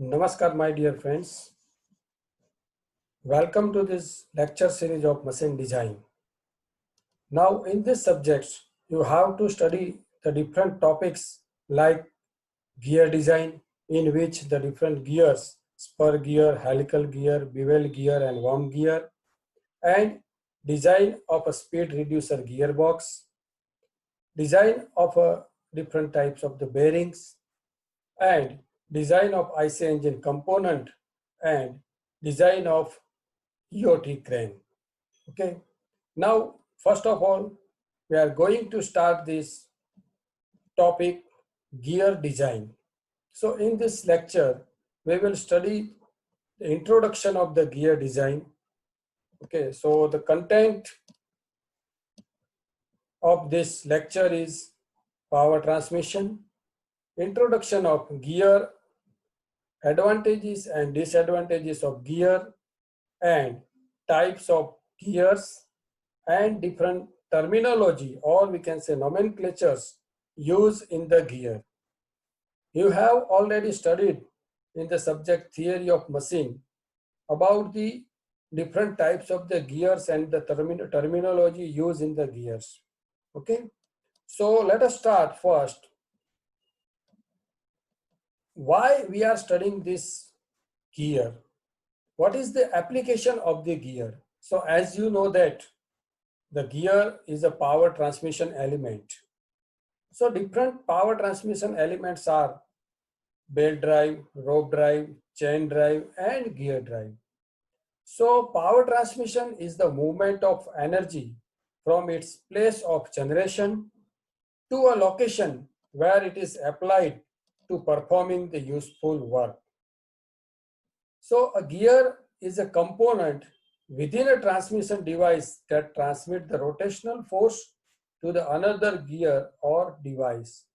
Namaskar, my dear friends. Welcome to this lecture series of machine design. Now, in this subject, you have to study the different topics like gear design, in which the different gears, spur gear, helical gear, bevel gear, and worm gear, and design of a speed reducer gearbox, design of a different types of the bearings, and design of IC engine component, and design of EOT crane. Okay. Now, first of all, we are going to start this topic gear design. So in this lecture, we will study the introduction of the gear design. Okay. So the content of this lecture is power transmission, introduction of gear, advantages and disadvantages of gear, and types of gears, and different terminology, or we can say nomenclatures used in the gear. You have already studied in the subject theory of machine about the different types of the gears and the terminology used in the gears. Okay, so let us start first. Why we are studying this gear? What is the application of the gear? So as you know that the gear is a power transmission element. So different power transmission elements are belt drive, rope drive, chain drive, and gear drive. So power transmission is the movement of energy from its place of generation to a location where it is applied to performing the useful work. So a gear is a component within a transmission device that transmits the rotational force to the another gear or device.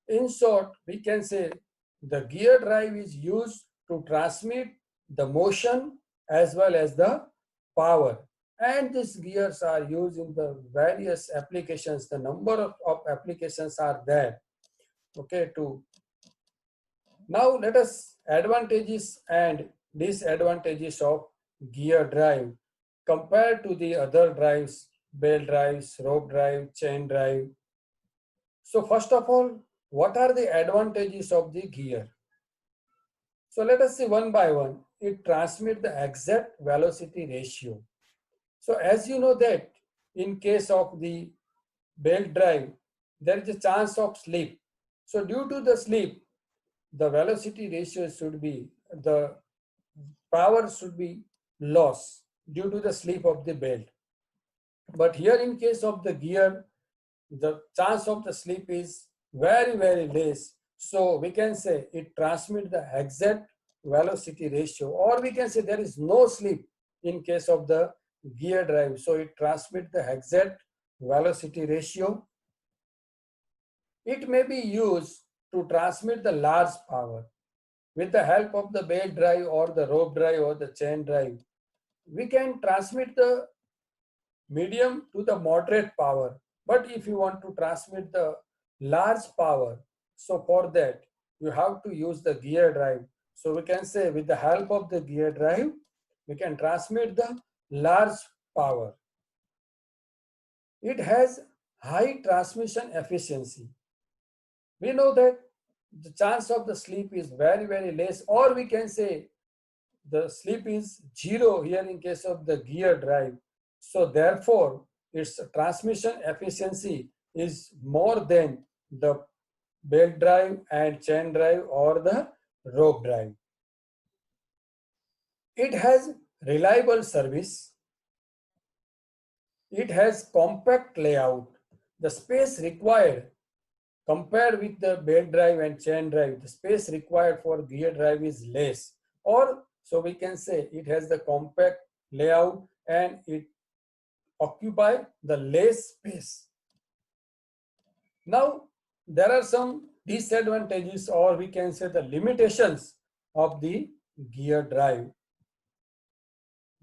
In short, we can say the gear drive is used to transmit the motion as well as the power. And these gears are used in the various applications. The number of applications are there. Okay, now let us advantages and disadvantages of gear drive compared to the other drives, belt drives, rope drive, chain drive. So first of all, what are the advantages of the gear? So let us see one by one. It transmits the exact velocity ratio. So as you know that in case of the belt drive, there is a chance of slip. So due to the slip, the velocity ratio should be, the power should be lost due to the slip of the belt. But here in case of the gear, the chance of the slip is very, very less. So we can say it transmits the exact velocity ratio, or we can say there is no slip in case of the gear drive. So it transmits the exact velocity ratio. It may be used to transmit the large power with the help of the belt drive or the rope drive or the chain drive. We can transmit the medium to the moderate power. But if you want to transmit the large power, so for that you have to use the gear drive. So we can say with the help of the gear drive, we can transmit the large power. It has high transmission efficiency. We know that the chance of the slip is very, very less, or we can say the slip is zero here in case of the gear drive. So therefore, its transmission efficiency is more than the belt drive and chain drive or the rope drive. It has reliable service. It has compact layout. The space required compared with the belt drive and chain drive, the space required for gear drive is less. Or so we can say it has the compact layout and it occupy the less space. Now there are some disadvantages, or we can say the limitations of the gear drive.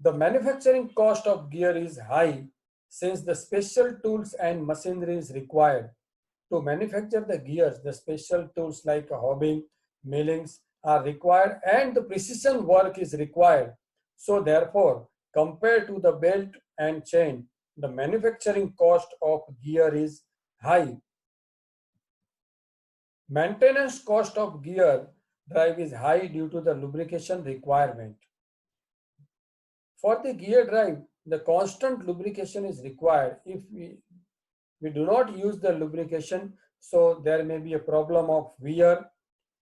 The manufacturing cost of gear is high since the special tools and machinery is required to manufacture the gears. The special tools like hobbing, millings are required and the precision work is required. So therefore, compared to the belt and chain, the manufacturing cost of gear is high. Maintenance cost of gear drive is high due to the lubrication requirement. For the gear drive, the constant lubrication is required. If we do not use the lubrication, so there may be a problem of wear,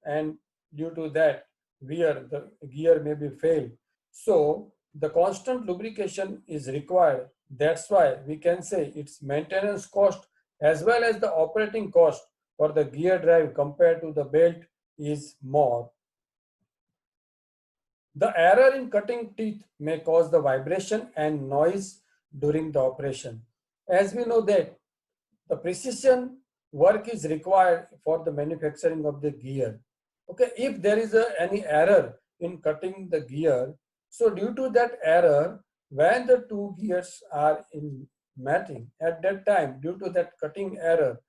and due to that wear, the gear may be failed. So the constant lubrication is required. That's why we can say its maintenance cost as well as the operating cost for the gear drive compared to the belt is more. The error in cutting teeth may cause the vibration and noise during the operation. As we know that the precision work is required for the manufacturing of the gear. Okay, if there is any error in cutting the gear, so due to that error, when the two gears are in matching, at that time, due to that cutting error,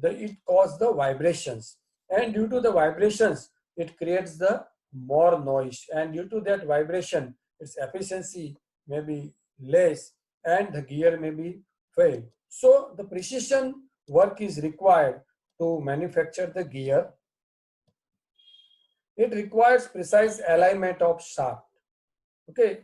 it causes the vibrations, and due to the vibrations, it creates the more noise, and due to that vibration, its efficiency may be less, and the gear may be failed. So the precision work is required to manufacture the gear. It requires precise alignment of shaft. Okay,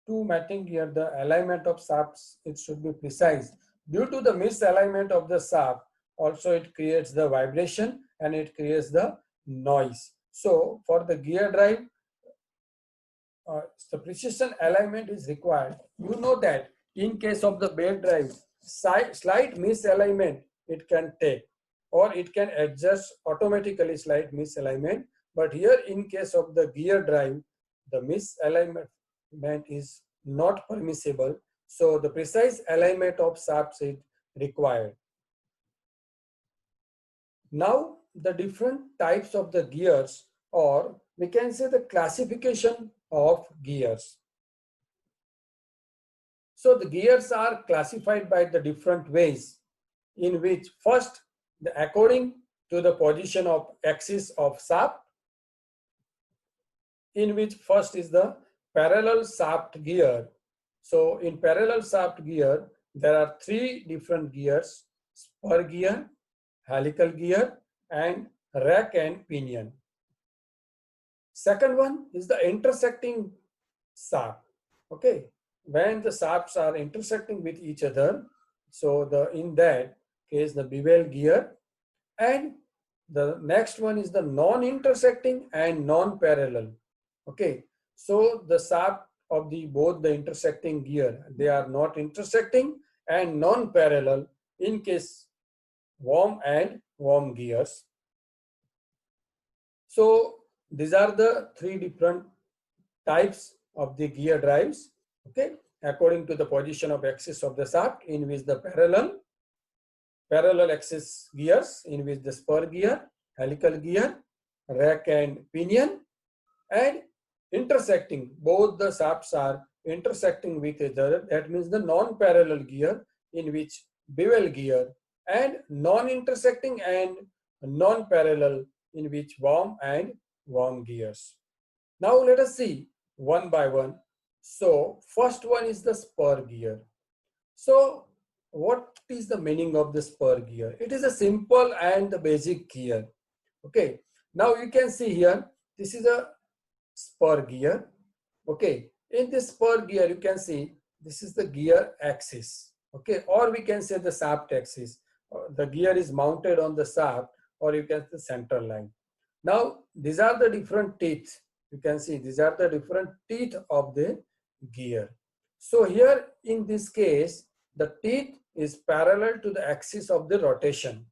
to matching gear, the alignment of shafts, it should be precise. Due to the misalignment of the shaft, also it creates the vibration and it creates the noise. So for the gear drive, the precision alignment is required. You know that in case of the belt drive, slight misalignment it can take, or it can adjust automatically slight misalignment. But here in case of the gear drive, the misalignment is not permissible. So the precise alignment of shafts is required. Now the different types of the gears, or we can say the classification of gears. So the gears are classified by the different ways, in which first, according to the position of axis of shaft, in which first is the parallel shaft gear. So in parallel shaft gear, there are three different gears: spur gear, helical gear, and rack and pinion. Second one is the intersecting shaft. Okay, when the shafts are intersecting with each other, so in that case the bevel gear. And the next one is the non-intersecting and non-parallel. Okay, so the shaft of both the intersecting gear, they are not intersecting and non-parallel in case worm and worm gears. So these are the three different types of the gear drives, okay, according to the position of axis of the shaft, in which the parallel axis gears, in which the spur gear, helical gear, rack and pinion, and intersecting, both the shafts are intersecting with each other. That means the non-parallel gear, in which bevel gear, and non-intersecting and non-parallel, in which worm and worm gears. Now let us see one by one. So first one is the spur gear. So what is the meaning of the spur gear? It is a simple and the basic gear. Okay. Now you can see here, this is a spur gear. Okay. In this spur gear, you can see this is the gear axis. Okay. Or we can say the shaft axis. The gear is mounted on the shaft, or you can say the center line. Now these are the different teeth. You can see these are the different teeth of the gear. So here in this case, the teeth is parallel to the axis of the rotation,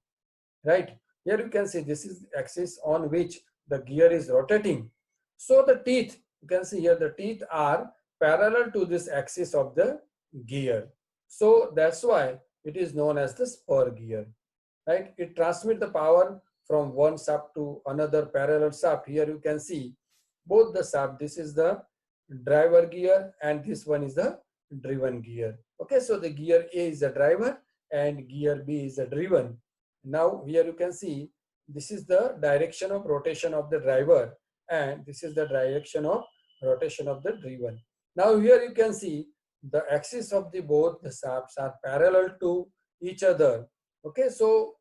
right? Here you can see this is the axis on which the gear is rotating. So the teeth, you can see here the teeth are parallel to this axis of the gear. So that's why it is known as the spur gear, right? It transmits the power from one shaft to another parallel shaft. Here you can see both the shaft. This is the driver gear and this one is the driven gear. Okay, so the gear A is the driver and gear B is the driven. Now here you can see this is the direction of rotation of the driver and this is the direction of rotation of the driven. Now here you can see the axis of the both the shafts are parallel to each other. Okay, so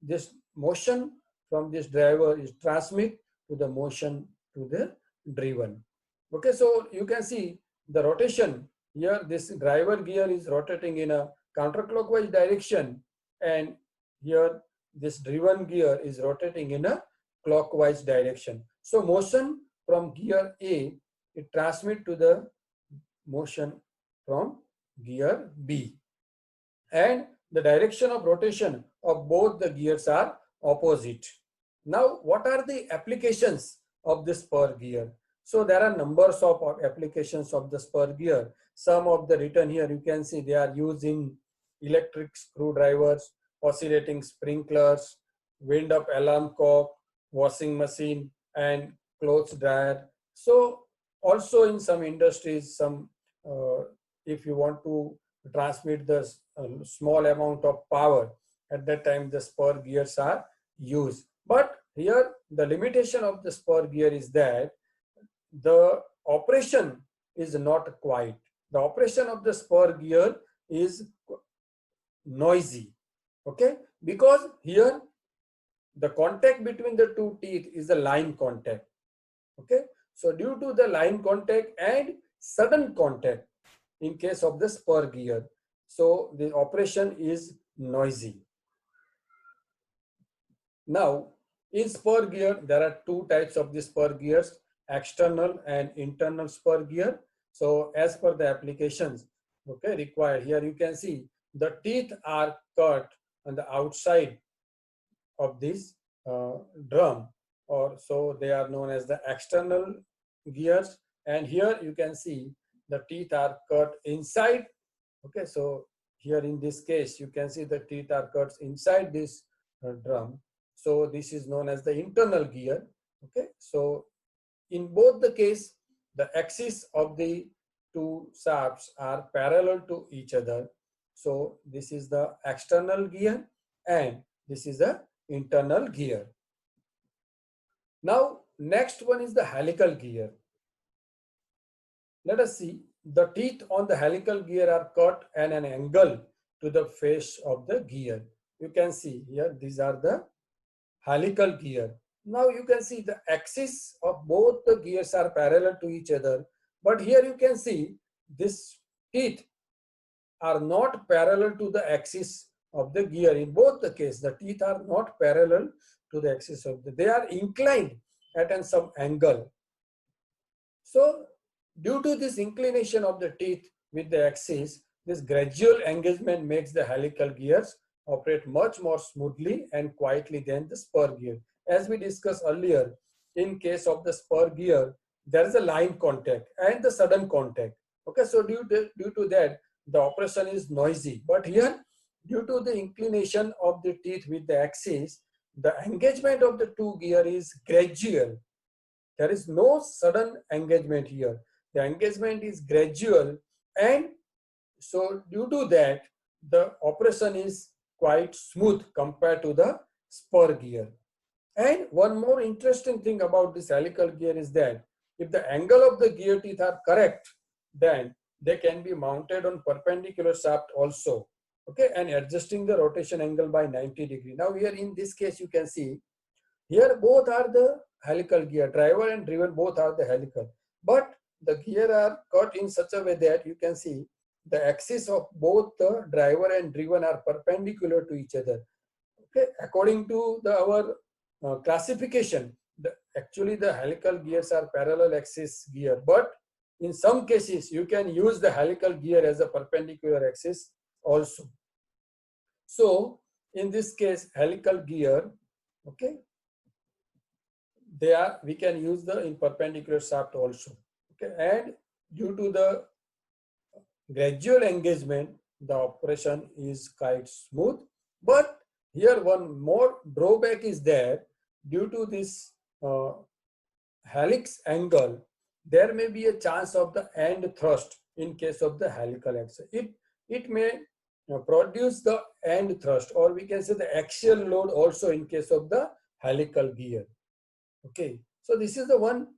this motion from this driver is transmit to the motion to the driven. Okay, so you can see the rotation here. This driver gear is rotating in a counterclockwise direction, and here this driven gear is rotating in a clockwise direction. So motion from gear A, it transmit to the motion from gear B, and the direction of rotation of both the gears are opposite. Now, what are the applications of the spur gear? So there are numbers of applications of the spur gear. Some of the written here, you can see they are used in electric screwdrivers, oscillating sprinklers, wind up alarm clock, washing machine, and clothes dryer. So also in some industries, some if you want to transmit the small amount of power, at that time the spur gears are used. But here the limitation of the spur gear is that the operation is not quiet. The operation of the spur gear is noisy. Okay, because here the contact between the two teeth is a line contact. Okay, so due to the line contact and sudden contact in case of the spur gear, so the operation is noisy. Now in spur gear there are two types of the spur gears, external and internal spur gear. So as per the applications, okay, required, here you can see the teeth are cut on the outside of this drum, or so they are known as the external gears, and here you can see the teeth are cut inside. Okay, so here in this case you can see the teeth are cut inside this drum, so this is known as the internal gear. Okay, so in both the case the axis of the two shafts are parallel to each other, so this is the external gear and this is the internal gear. Now next one is the helical gear. Let us see, the teeth on the helical gear are cut at an angle to the face of the gear. You can see here these are the helical gear. Now you can see the axis of both the gears are parallel to each other, but here you can see this teeth are not parallel to the axis of the gear. In both the case, the teeth are not parallel to the axis of the, they are inclined at some angle. So due to this inclination of the teeth with the axis, this gradual engagement makes the helical gears operate much more smoothly and quietly than the spur gear. As we discussed earlier, in case of the spur gear, there is a line contact and the sudden contact. Okay, so due to that, the operation is noisy. But here, due to the inclination of the teeth with the axis, the engagement of the two gear is gradual. There is no sudden engagement here. The engagement is gradual, and so due to that, the operation is quite smooth compared to the spur gear. And one more interesting thing about this helical gear is that if the angle of the gear teeth are correct, then they can be mounted on perpendicular shaft also. Okay, and adjusting the rotation angle by 90 degree. Now here in this case you can see here both are the helical gear, driver and driven both are the helical, but the gear are cut in such a way that you can see the axis of both the driver and driven are perpendicular to each other. Okay, according to our classification, actually the helical gears are parallel axis gear, but in some cases you can use the helical gear as a perpendicular axis also. So in this case helical gear, okay, we can use the in perpendicular shaft also. Okay, and due to the gradual engagement, the operation is quite smooth. But here one more drawback is there. Due to this helix angle, there may be a chance of the end thrust in case of the helical axis. It may produce the end thrust, or we can say the axial load also in case of the helical gear. Okay, So this is the one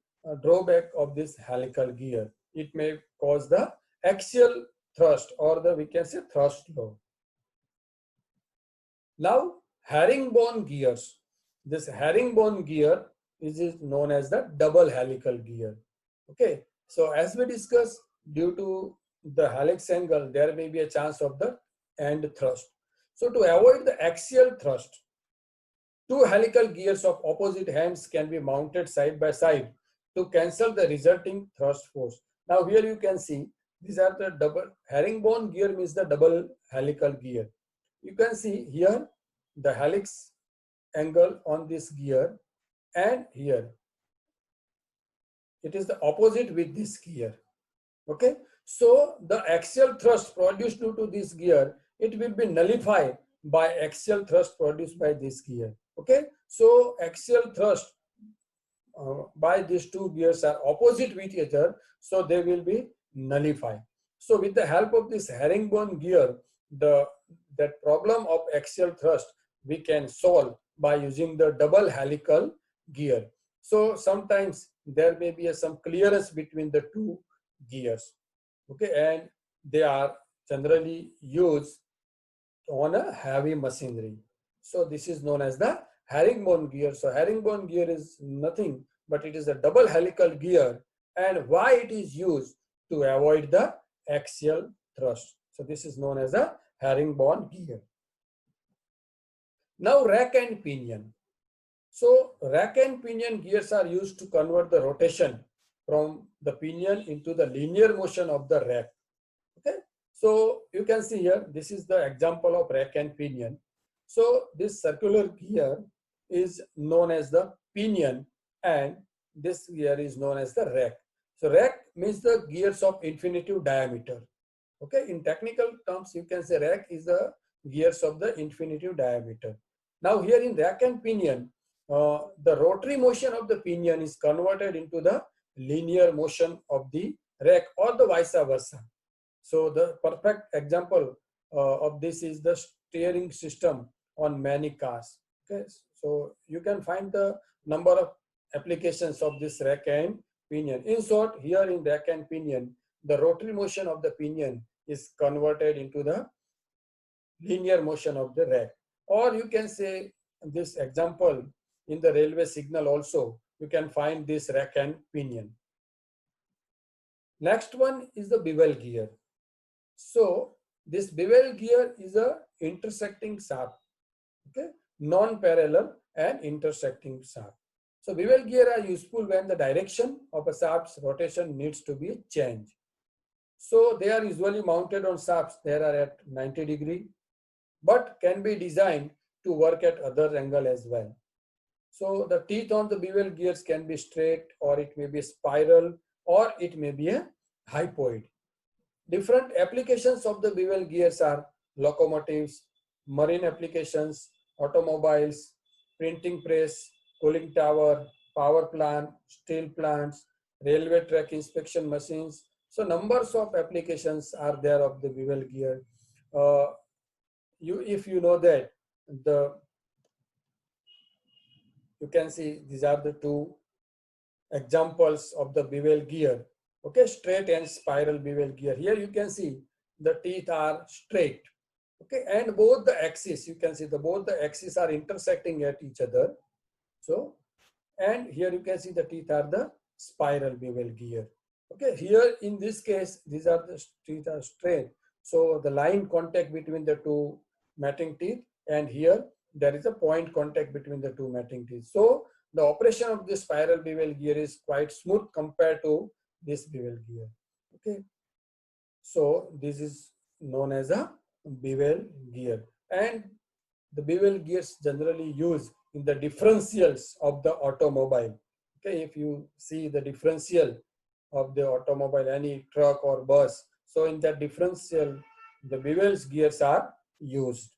drawback of this helical gear. It may cause the axial thrust, or the we can say thrust load. Now herringbone gears. This herringbone gear is known as the double helical gear. Okay. So as we discussed, due to the helix angle, there may be a chance of the end thrust. So to avoid the axial thrust, two helical gears of opposite ends can be mounted side by side to cancel the resulting thrust force. Now here you can see these are the double herringbone gear, means the double helical gear. You can see here the helix angle on this gear, and here it is the opposite with this gear. Okay, so the axial thrust produced due to this gear, it will be nullified by axial thrust produced by this gear. Okay, so axial thrust by these two gears are opposite with each other, so they will be nullified. So with the help of this herringbone gear, that problem of axial thrust we can solve by using the double helical gear. So sometimes there may be some clearance between the two gears. Okay, and they are generally used on a heavy machinery. So this is known as the herringbone gear. So herringbone gear is nothing but it is a double helical gear, and why it is used to avoid the axial thrust. So this is known as a herringbone gear. Now rack and pinion. So rack and pinion gears are used to convert the rotation from the pinion into the linear motion of the rack. Okay, so you can see here, this is the example of rack and pinion. So this circular gear is known as the pinion, and this gear is known as the rack. So rack means the gears of infinitive diameter. Okay, in technical terms, you can say rack is the gears of the infinitive diameter. Now here in rack and pinion, the rotary motion of the pinion is converted into the linear motion of the rack, or the vice versa. So the perfect example of this is the steering system on many cars. Okay, so you can find the number of applications of this rack and pinion. In short, here in rack and pinion, the rotary motion of the pinion is converted into the linear motion of the rack. Or you can say this example in the railway signal also, you can find this rack and pinion. Next one is the bevel gear. So this bevel gear is a intersecting shaft, okay, non-parallel and intersecting shaft. So bevel gear are useful when the direction of a shaft's rotation needs to be changed. So they are usually mounted on shafts that are at 90 degree, but can be designed to work at other angle as well. So the teeth on the bevel gears can be straight, or it may be spiral, or it may be a hypoid. Different applications of the bevel gears are locomotives, marine applications, automobiles, printing press, cooling tower, power plant, steel plants, railway track inspection machines. So numbers of applications are there of the bevel gear. If you know that you can see these are the two examples of the bevel gear. Okay, straight and spiral bevel gear. Here you can see the teeth are straight. Okay, and both the axes, you can see both the axes are intersecting at each other. So, and here you can see the teeth are the spiral bevel gear. Okay, here in this case, these are the teeth are straight. So the line contact between the two matting teeth, and here there is a point contact between the two matting teeth. So the operation of this spiral bevel gear is quite smooth compared to this bevel gear. Okay, so this is known as a bevel gear, and the bevel gears generally used in the differentials of the automobile. Okay, if you see the differential of the automobile, any truck or bus, so in that differential, the bevel gears are used.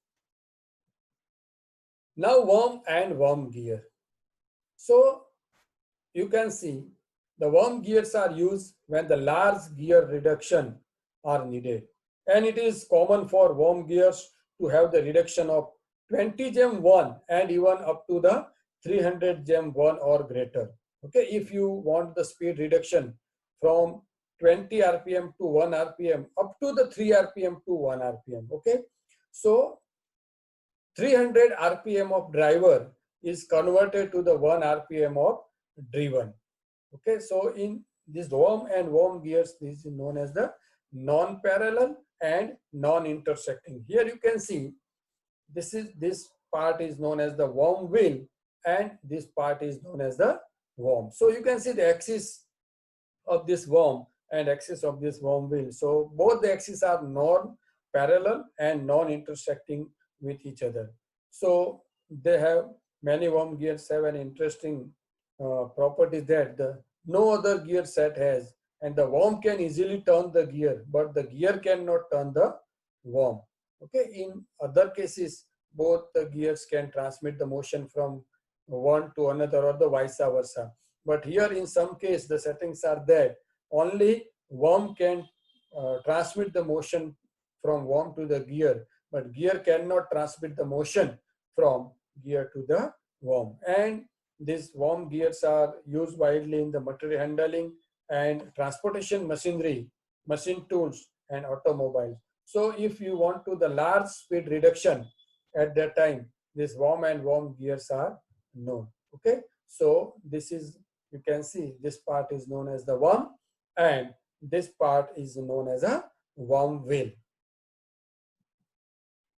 Now worm and worm gear. So you can see the worm gears are used when the large gear reduction are needed, and it is common for worm gears to have the reduction of 20 gem 1 and even up to the 300 gem 1 or greater. Okay, if you want the speed reduction from 20 rpm to 1 rpm up to the 3 rpm to 1 rpm. Okay, so 300 rpm of driver is converted to the 1 rpm of driven. Okay, so in this worm and worm gears, this is known as the non-parallel and non-intersecting. Here you can see this part is known as the worm wheel and this part is known as the worm. So you can see the axis of this worm and axis of this worm wheel. So both the axes are non-parallel and non-intersecting with each other. So they have, many worm gears have an interesting property that no other gear set has, and the worm can easily turn the gear, but the gear cannot turn the worm. Okay, in other cases, both the gears can transmit the motion from one to another or the vice versa. But here in some case the settings are that only worm can transmit the motion from worm to the gear, but gear cannot transmit the motion from gear to the worm. And these worm gears are used widely in the material handling and transportation machinery, machine tools and automobiles. So if you want to the large speed reduction at that time, this worm and worm gears are known. Okay, so this is, you can see this part is known as the worm and this part is known as a worm wheel.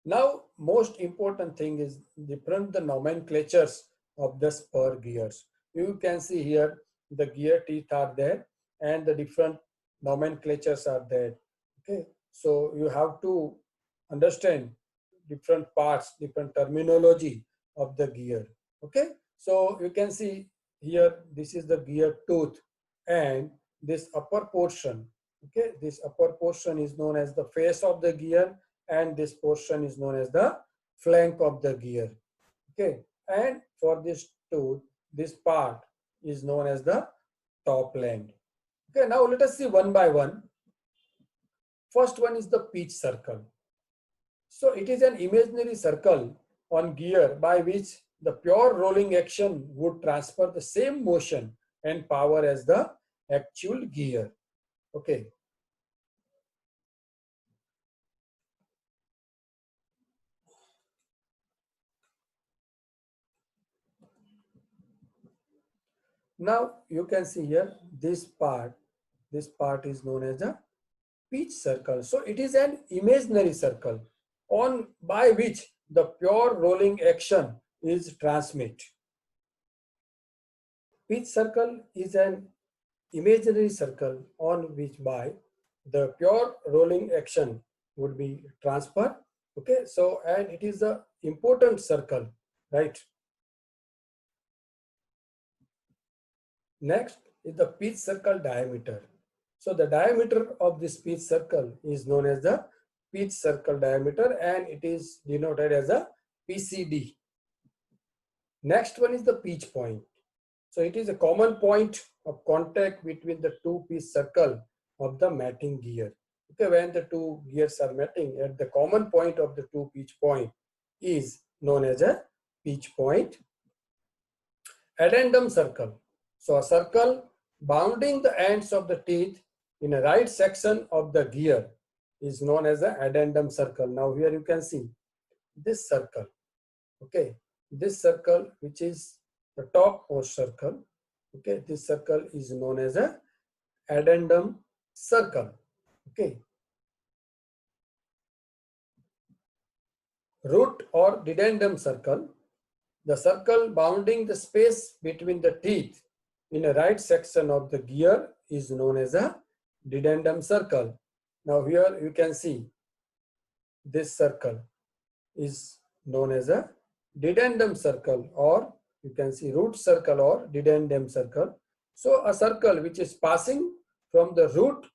Now most important thing is different the nomenclatures of the spur gears. You can see here the gear teeth are there and the different nomenclatures are there. Okay, so you have to understand different parts, different terminology of the gear. Okay, so you can see here this is the gear tooth and this upper portion. Okay, this upper portion is known as the face of the gear and this portion is known as the flank of the gear. Okay, and for this tooth, this part is known as the top land. Okay, now let us see one by one. First one is the pitch circle. So it is an imaginary circle on gear by which the pure rolling action would transfer the same motion and power as the actual gear. Okay. Now you can see here this part is known as the pitch circle. So it is an imaginary circle on by which the pure rolling action is transmitted. Pitch circle is an imaginary circle on which by the pure rolling action would be transferred. Okay, so and it is a important circle, right? Next is the pitch circle diameter. So the diameter of this pitch circle is known as the pitch circle diameter and it is denoted as a PCD. Next one is the pitch point. So it is a common point of contact between the two pitch circle of the mating gear. Okay, when the two gears are mating at the common point of the two pitch point is known as a pitch point. Addendum circle. So a circle bounding the ends of the teeth in a right section of the gear is known as the addendum circle. Now here you can see this circle. Okay, this circle which is the top post circle. Okay, this circle is known as a addendum circle. Okay, root or dedendum circle. The circle bounding the space between the teeth in a right section of the gear is known as a dedendum circle. Now here you can see this circle is known as a dedendum circle, or you can see root circle or dedendum circle. So a circle which is passing from the root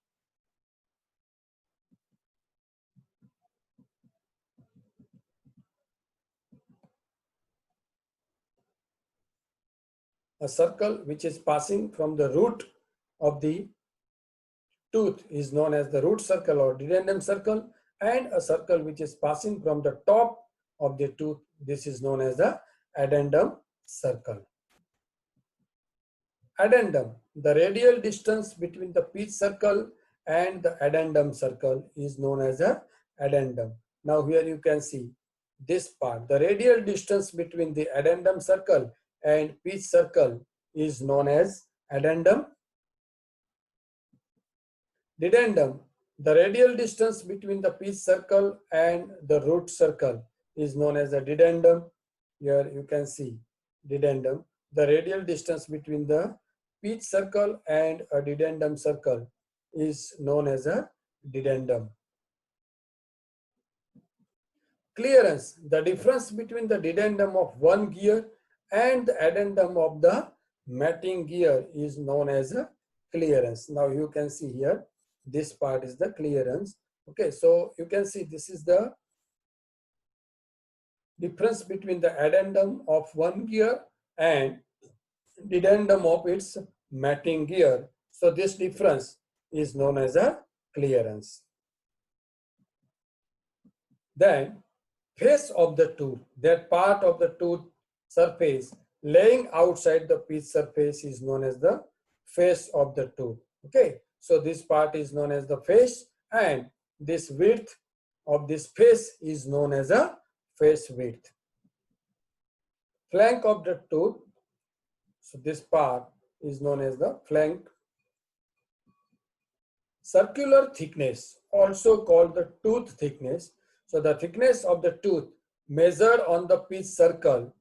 from the root of the tooth is known as the root circle or dedendum circle, and a circle which is passing from the top of the tooth, this is known as the addendum circle. Addendum. The radial distance between the pitch circle and the addendum circle is known as a addendum. Now here you can see this part. The radial distance between the addendum circle and pitch circle is known as addendum. Dedendum. The radial distance between the pitch circle and the root circle is known as a dedendum. Here you can see dedendum. The radial distance between the pitch circle and a dedendum circle is known as a dedendum. Clearance. The difference between the dedendum of one gear and the addendum of the matting gear is known as a clearance. Now you can see here, this part is the clearance. Okay, so you can see this is the difference between the addendum of one gear and dedendum of its matting gear. So this difference is known as a clearance. Then face of the tooth, that part of the tooth surface laying outside the pitch surface is known as the face of the tooth. Okay, so this part is known as the face, and this width of this face is known as a face width. Flank of the tooth, so this part is known as the flank. Circular thickness, also called the tooth thickness. So the thickness of the tooth measured on the pitch circle,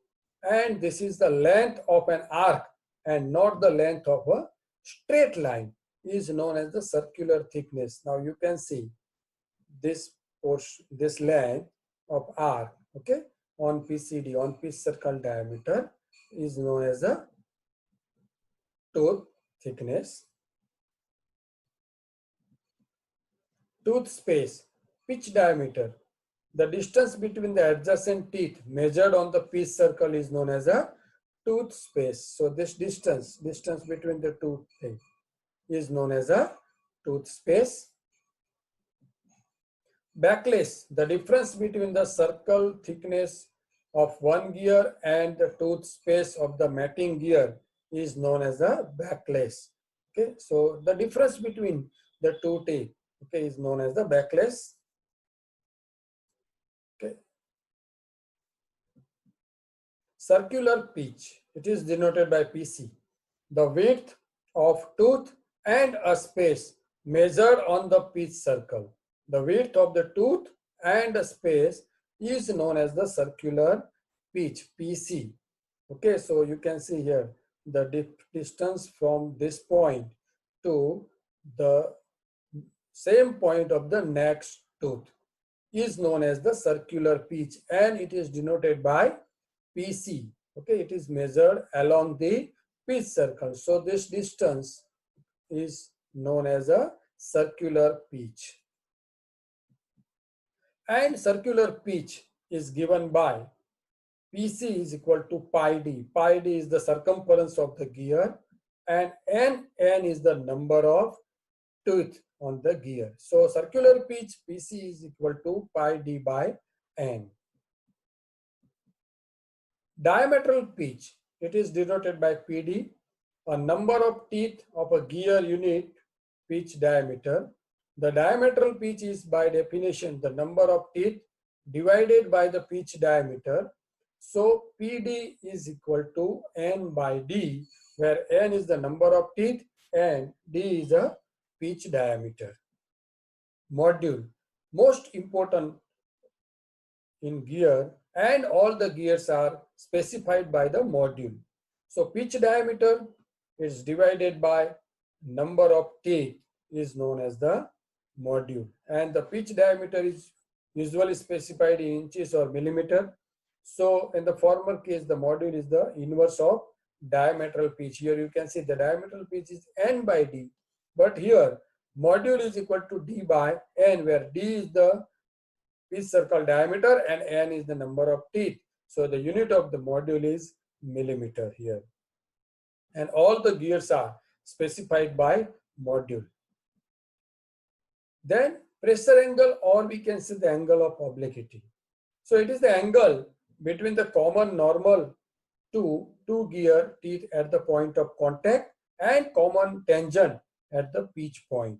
and this is the length of an arc and not the length of a straight line, is known as the circular thickness. Now you can see this portion, this length of arc, okay, on PCD, on pitch circle diameter, is known as the tooth thickness. Tooth space, pitch diameter. The distance between the adjacent teeth measured on the pitch circle is known as a tooth space. So this distance between the two teeth is known as a tooth space. Backlash, the difference between the circle thickness of one gear and the tooth space of the matting gear is known as a backlash. Okay, so the difference between the two teeth, okay, is known as the backlash. Okay. Circular pitch, it is denoted by PC. The width of tooth and a space measured on the pitch circle. The width of the tooth and a space is known as the circular pitch, PC. Okay, so you can see here the distance from this point to the same point of the next tooth is known as the circular pitch, and it is denoted by PC. Okay, it is measured along the pitch circle. So this distance is known as a circular pitch. And circular pitch is given by PC is equal to pi d. Pi d is the circumference of the gear, and n is the number of teeth on the gear. So circular pitch PC is equal to pi d by n. Diametral pitch, it is denoted by PD, a number of teeth of a gear unit pitch diameter. The diametral pitch is by definition the number of teeth divided by the pitch diameter. So PD is equal to n by d, where n is the number of teeth and d is the pitch diameter. Module, most important in gear, and all the gears are specified by the module. So pitch diameter is divided by number of teeth is known as the module, and the pitch diameter is usually specified in inches or millimeter. So in the former case, the module is the inverse of diametral pitch. Here you can see the diametral pitch is n by d, but here module is equal to d by n, where d is the pitch circle diameter and n is the number of teeth. So the unit of the module is millimeter here. And all the gears are specified by module. Then pressure angle, or we can say the angle of obliquity. So it is the angle between the common normal to two gear teeth at the point of contact and common tangent at the pitch point.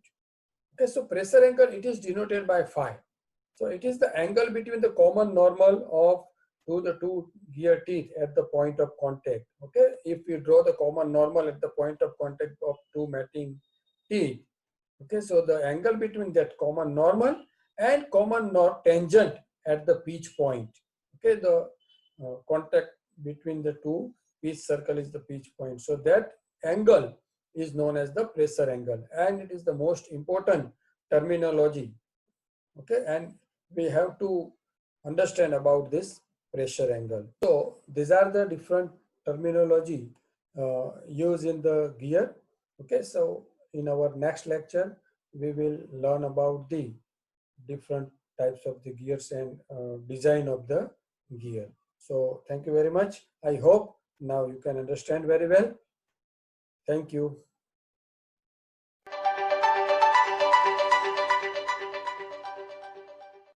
Okay, so pressure angle, it is denoted by phi. So it is the angle between the common normal of the two gear teeth at the point of contact. Okay, if we draw the common normal at the point of contact of two mating teeth, okay, so the angle between that common normal and common tangent at the pitch point. Okay, the contact between the two pitch circle is the pitch point. So that angle is known as the pressure angle, and it is the most important terminology. Okay, and we have to understand about this pressure angle. So these are the different terminology used in the gear. Okay, so in our next lecture we will learn about the different types of the gears and design of the gear. So thank you very much. I hope now you can understand very well. Thank you.